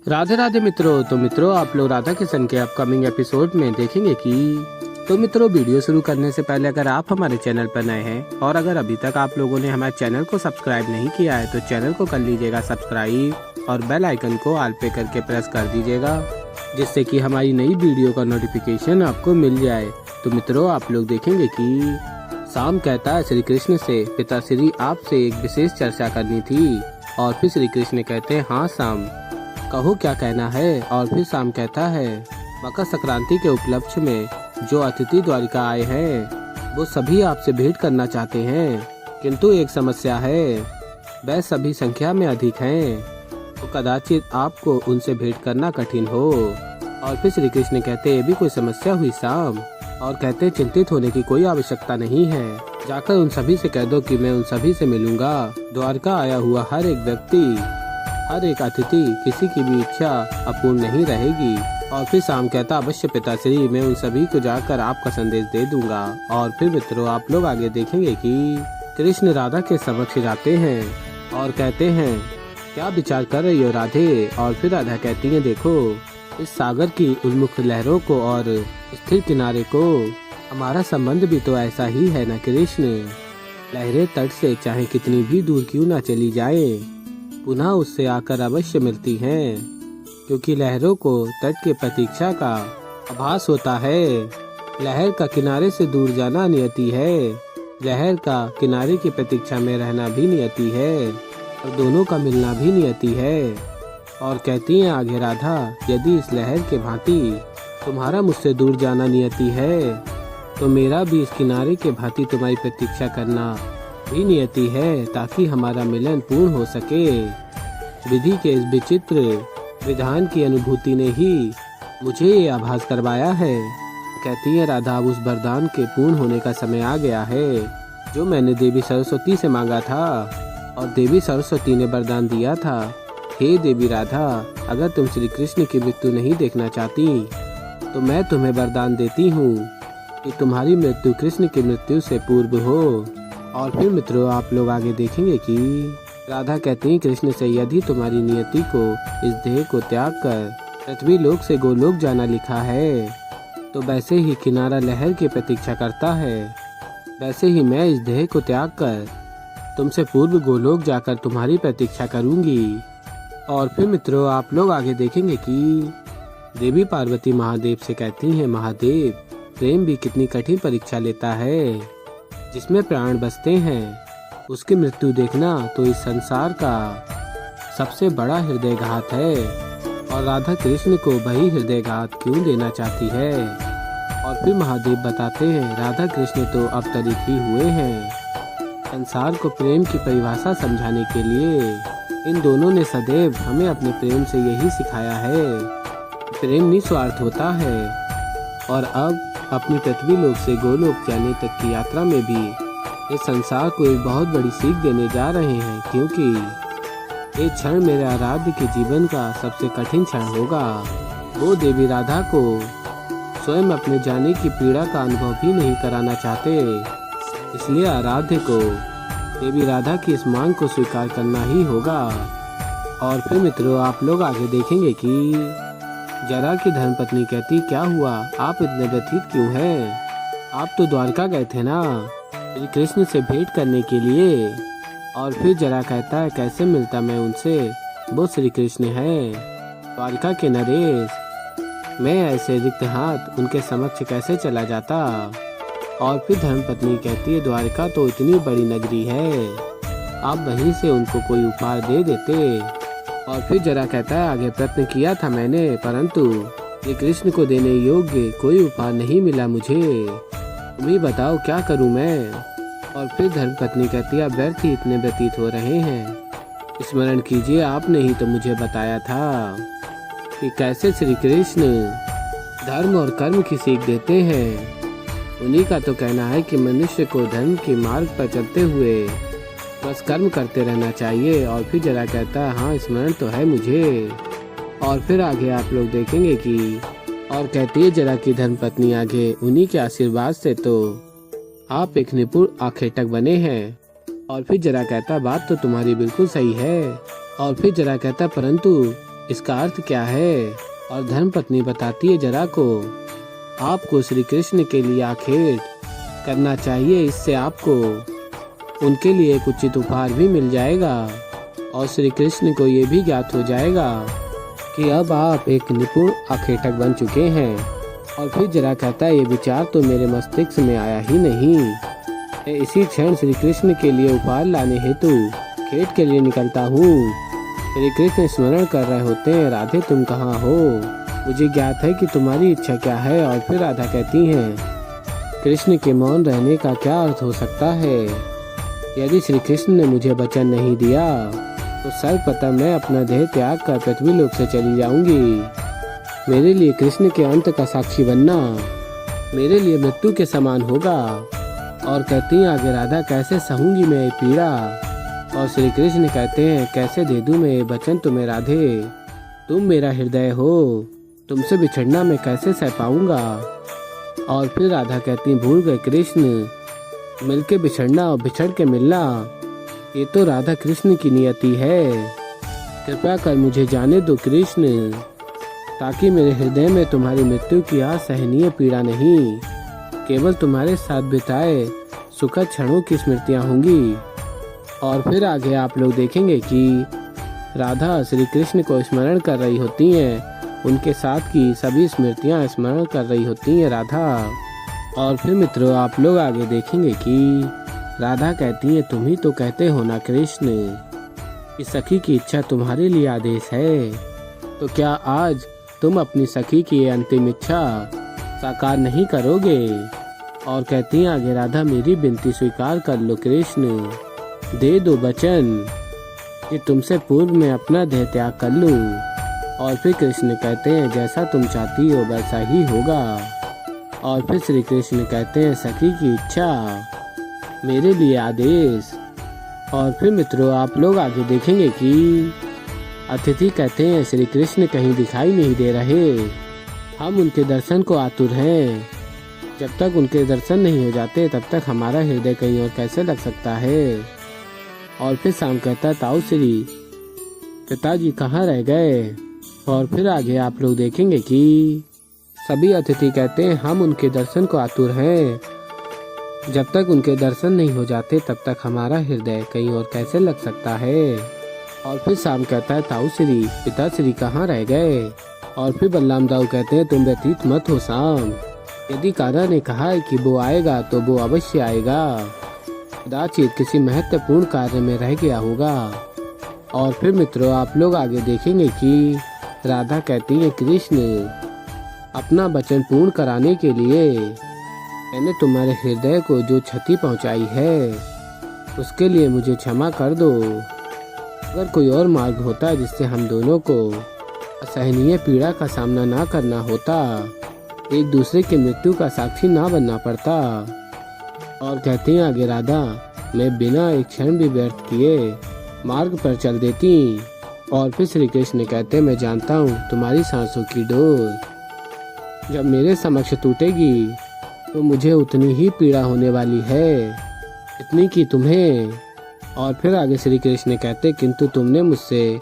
राधे राधे मित्रों। तो मित्रों आप लोग राधा किशन के अपकमिंग एपिसोड में देखेंगे कि मित्रों वीडियो शुरू करने से पहले अगर आप हमारे चैनल पर नए हैं और अगर अभी तक आप लोगों ने हमारे चैनल को सब्सक्राइब नहीं किया है तो चैनल को कर लीजिएगा सब्सक्राइब और बेल आइकन को ऑल पे करके प्रेस कर दीजिएगा, जिससे कि हमारी नई वीडियो का नोटिफिकेशन आपको मिल जाए। तो मित्रों आप लोग देखेंगे कि शाम कहता है श्री कृष्ण से, पिताश्री आपसे एक विशेष चर्चा करनी थी। और फिर श्री कृष्ण कहते हैं हाँ शाम, कहो क्या कहना है। और फिर शाम कहता है मकर संक्रांति के उपलक्ष्य में जो अतिथि द्वारिका आए हैं वो सभी आपसे भेंट करना चाहते हैं, किंतु एक समस्या है, वह सभी संख्या में अधिक हैं, तो कदाचित आपको उनसे भेंट करना कठिन हो। और फिर श्री कृष्ण कहते ये भी कोई समस्या हुई शाम, और कहते चिंतित होने की कोई आवश्यकता नहीं है, जाकर उन सभी से कह दो कि मैं उन सभी से मिलूंगा। द्वारका आया हुआ हर एक व्यक्ति, हर एक अतिथि, किसी की भी इच्छा अपूर्ण नहीं रहेगी। और फिर शाम कहता अवश्य पिताश्री, मैं उन सभी को जाकर आपका संदेश दे दूंगा। और फिर मित्रों आप लोग आगे देखेंगे कि कृष्ण राधा के समक्ष जाते हैं और कहते हैं क्या विचार कर रही हो राधे। और फिर राधा कहती है देखो इस सागर की उन्मुख लहरों को और स्थिर किनारे को, हमारा संबंध भी तो ऐसा ही है न कृष्ण। लहरें तट से चाहे कितनी भी दूर क्यों ना चली जाए, पुनः उससे आकर अवश्य मिलती हैं, क्योंकि लहरों को तट के प्रतीक्षा का आभास होता है। लहर का किनारे से दूर जाना नियति है, लहर का किनारे की प्रतीक्षा में रहना भी नियति है, और दोनों का मिलना भी नियति है। और कहती हैं आगे राधा, यदि इस लहर के भांति तुम्हारा मुझसे दूर जाना नियति है तो मेरा भी इस किनारे के भांति तुम्हारी प्रतीक्षा करना भी नियति है, ताकि हमारा मिलन पूर्ण हो सके। विधि के इस विचित्र विधान की अनुभूति ने ही मुझे ये आभास करवाया है। कहती है राधा उस वरदान के पूर्ण होने का समय आ गया है जो मैंने देवी सरस्वती से मांगा था, और देवी सरस्वती ने वरदान दिया था। हे देवी राधा, अगर तुम श्री कृष्ण की मृत्यु नहीं देखना चाहती तो मैं तुम्हें वरदान देती हूँ कि तुम्हारी मृत्यु कृष्ण की मृत्यु से पूर्व हो। और फिर मित्रों आप लोग आगे देखेंगे कि राधा कहती हैं कृष्ण से, यदि तुम्हारी नियति को इस देह को त्याग कर पृथ्वी लोक से गोलोक जाना लिखा है, तो वैसे ही किनारा लहर की प्रतीक्षा करता है, वैसे ही मैं इस देह को त्याग कर तुमसे पूर्व गोलोक जाकर तुम्हारी प्रतीक्षा करूंगी। और फिर मित्रों आप लोग आगे देखेंगे कि देवी पार्वती महादेव से कहती हैं महादेव, प्रेम भी कितनी कठिन परीक्षा लेता है, जिसमें प्राण बसते हैं, उसकी मृत्यु देखना तो इस संसार का सबसे बड़ा हृदयघात है। और राधा कृष्ण को वही हृदयघात क्यों देना चाहती है। और फिर महादेव बताते हैं राधा कृष्ण तो अवतरित ही हुए हैं, संसार को प्रेम की परिभाषा समझाने के लिए इन दोनों ने सदैव हमें अपने प्रेम से यही सिखाया है, प्रेम निस्वार्थ होता है। और अब अपनी पृथ्वी लोक से गोलोक जाने तक की यात्रा में भी इस संसार को एक बहुत बड़ी सीख देने जा रहे हैं, क्योंकि ये क्षण मेरे आराध्य के जीवन का सबसे कठिन क्षण होगा। वो देवी राधा को स्वयं अपने जाने की पीड़ा का अनुभव भी नहीं कराना चाहते, इसलिए आराध्य को देवी राधा की इस मांग को स्वीकार करना ही होगा। और फिर मित्रों आप लोग आगे देखेंगे कि जरा की धर्मपत्नी कहती क्या हुआ, आप इतने व्यथित क्यों हैं, आप तो द्वारका गए थे ना श्री कृष्ण से भेंट करने के लिए। और फिर जरा कहता है कैसे मिलता मैं उनसे, वो श्री कृष्ण हैं द्वारका के नरेश, मैं ऐसे रिक्त हाथ उनके समक्ष कैसे चला जाता। और फिर धर्मपत्नी कहती है द्वारका तो इतनी बड़ी नगरी है, आप वहीं से उनको कोई उपहार दे देते। और फिर जरा कहता है आगे प्रयत्न किया था मैंने, परंतु ये कृष्ण को देने योग्य कोई उपहार नहीं मिला मुझे, तुम्ही बताओ क्या करूं मैं। और फिर धर्मपत्नी कहती है व्यर्थ ही इतने व्यतीत हो रहे हैं, स्मरण कीजिए आपने ही तो मुझे बताया था कि कैसे श्री कृष्ण धर्म और कर्म की सीख देते हैं। उन्हीं का तो कहना है कि मनुष्य को धर्म के मार्ग पर चलते हुए बस कर्म करते रहना चाहिए। और फिर जरा कहता है हाँ स्मरण तो है मुझे। और फिर आगे आप लोग देखेंगे कि और कहती है जरा की धर्मपत्नी आगे, उन्हीं के आशीर्वाद से तो आप एक निपुण आखेटक बने हैं। और फिर जरा कहता बात तो तुम्हारी बिल्कुल सही है। और फिर जरा कहता परंतु इसका अर्थ क्या है? और धर्मपत्नी बताती है जरा को, आपको श्री कृष्ण के लिए आखेट करना चाहिए, इससे आपको उनके लिए एक उचित उपहार भी मिल जाएगा और श्री कृष्ण को ये भी ज्ञात हो जाएगा कि अब आप एक निपुण आखेटक बन चुके हैं। और फिर जरा कहता है, ये विचार तो मेरे मस्तिष्क में आया ही नहीं। मैं इसी क्षण श्री कृष्ण के लिए उपहार लाने हेतु खेत के लिए निकलता हूँ। श्री कृष्ण स्मरण कर रहे होते हैं, राधे तुम कहाँ हो? मुझे ज्ञात है कि तुम्हारी इच्छा क्या है। और फिर राधा कहती हैं, कृष्ण के मौन रहने का क्या अर्थ हो सकता है? यदि श्री कृष्ण ने मुझे वचन नहीं दिया तो सर्वप्रथम मैं अपना देह त्याग कर पृथ्वी लोक से चली जाऊंगी। मेरे लिए कृष्ण के अंत का साक्षी बनना मेरे लिए मृत्यु के समान होगा। और कहती हैं आगे राधा, कैसे सहूंगी मैं ये पीड़ा? और श्री कृष्ण कहते हैं, कैसे दे दूं मैं ये वचन तुम्हें राधे? तुम मेरा हृदय हो, तुमसे बिछड़ना मैं कैसे सह पाऊंगा? और फिर राधा कहती, भूल गए कृष्ण, मिलके बिछड़ना और बिछड़ के मिलना ये तो राधा कृष्ण की नियति है। कृपया कर मुझे जाने दो कृष्ण, ताकि मेरे हृदय में तुम्हारी मृत्यु की असहनीय पीड़ा नहीं, केवल तुम्हारे साथ बिताए सुखद क्षणों की स्मृतियाँ होंगी। और फिर आगे आप लोग देखेंगे कि राधा श्री कृष्ण को स्मरण कर रही होती हैं, उनके साथ की सभी स्मृतियाँ स्मरण कर रही होती हैं राधा। और फिर मित्रों आप लोग आगे देखेंगे कि राधा कहती है, तुम ही तो कहते हो ना कृष्ण कि सखी की इच्छा तुम्हारे लिए आदेश है, तो क्या आज तुम अपनी सखी की अंतिम इच्छा साकार नहीं करोगे? और कहती हैं आगे राधा, मेरी विनती स्वीकार कर लो कृष्ण, दे दो वचन कि तुमसे पूर्व मैं अपना देह त्याग कर लूं। और फिर कृष्ण कहते हैं, जैसा तुम चाहती हो वैसा ही होगा। और फिर श्री कृष्ण कहते हैं, सखी की इच्छा मेरे लिए आदेश। और फिर मित्रों आप लोग आगे देखेंगे कि अतिथि कहते हैं, श्री कृष्ण कहीं दिखाई नहीं दे रहे, हम उनके दर्शन को आतुर हैं। जब तक उनके दर्शन नहीं हो जाते तब तक हमारा हृदय कहीं और कैसे लग सकता है? और फिर शाम कहता, ताऊ श्री पिताजी कहाँ रह गए? और फिर आगे आप लोग देखेंगे कि सभी अतिथि कहते हैं, हम उनके दर्शन को आतुर हैं। जब तक उनके दर्शन नहीं हो जाते तब तक हमारा हृदय कहीं और कैसे लग सकता है? और फिर शाम कहता है, ताऊ श्री पिताश्री कहाँ रह गए? और फिर बलराम दाऊ कहते हैं, तुम व्यतीत मत हो शाम, यदि कान्हा ने कहा है कि वो आएगा तो वो अवश्य आएगा, कदाचित किसी महत्वपूर्ण कार्य में रह गया होगा। और फिर मित्रों आप लोग आगे देखेंगे कि राधा कहती है, कृष्ण अपना वचन पूर्ण कराने के लिए मैंने तुम्हारे हृदय को जो क्षति पहुंचाई है उसके लिए मुझे क्षमा कर दो। अगर कोई और मार्ग होता जिससे हम दोनों को असहनीय पीड़ा का सामना ना करना होता, एक दूसरे की मृत्यु का साक्षी ना बनना पड़ता। और कहते हैं आगे राधा, मैं बिना एक क्षण भी व्यर्थ किए मार्ग पर चल देती। और फिर श्री कृष्ण कहते, मैं जानता हूँ तुम्हारी सांसों की डोर जब मेरे समक्ष टूटेगी तो मुझे उतनी ही पीड़ा होने वाली है, इतनी कि तुम्हें। और फिर आगे श्री कृष्ण कहते, किंतु तुमने मुझसे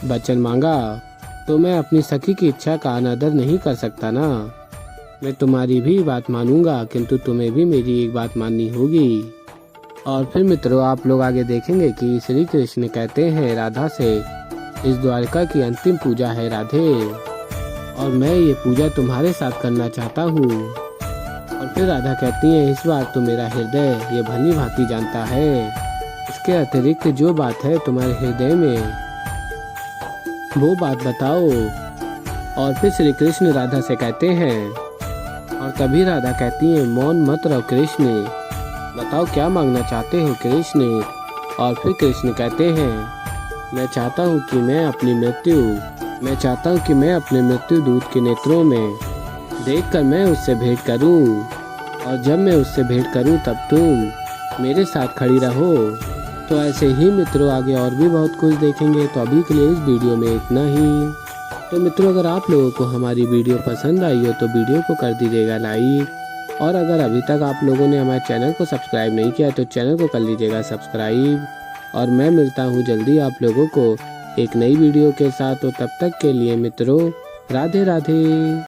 वचन मांगा तो मैं अपनी सखी की इच्छा का अनादर नहीं कर सकता ना। मैं तुम्हारी भी बात मानूंगा, किंतु तुम्हें भी मेरी एक बात माननी होगी। और फिर मित्रों आप लोग आगे देखेंगे कि श्री कृष्ण कहते हैं राधा से, इस द्वारका की अंतिम पूजा है राधे, और मैं ये पूजा तुम्हारे साथ करना चाहता हूँ। और फिर राधा कहती है, इस बार तो मेरा हृदय ये भली भांति जानता है, इसके अतिरिक्त जो बात है तुम्हारे हृदय में वो बात बताओ। और फिर श्री कृष्ण राधा से कहते हैं, और तभी राधा कहती है, मौन मत रहो कृष्ण, बताओ क्या मांगना चाहते हो कृष्ण। और फिर कृष्ण कहते हैं, मैं चाहता हूँ कि मैं अपने मृत्यु दूत के नेत्रों में देखकर मैं उससे भेंट करूं, और जब मैं उससे भेंट करूं तब तुम मेरे साथ खड़ी रहो। तो ऐसे ही मित्रों आगे और भी बहुत कुछ देखेंगे। तो अभी के लिए इस वीडियो में इतना ही। तो मित्रों अगर आप लोगों को हमारी वीडियो पसंद आई हो तो वीडियो को कर दीजिएगा लाइक, और अगर अभी तक आप लोगों ने हमारे चैनल को सब्सक्राइब नहीं किया तो चैनल को कर लीजिएगा सब्सक्राइब। और मैं मिलता हूँ जल्दी आप लोगों को एक नई वीडियो के साथ। तो तब तक के लिए मित्रों राधे राधे।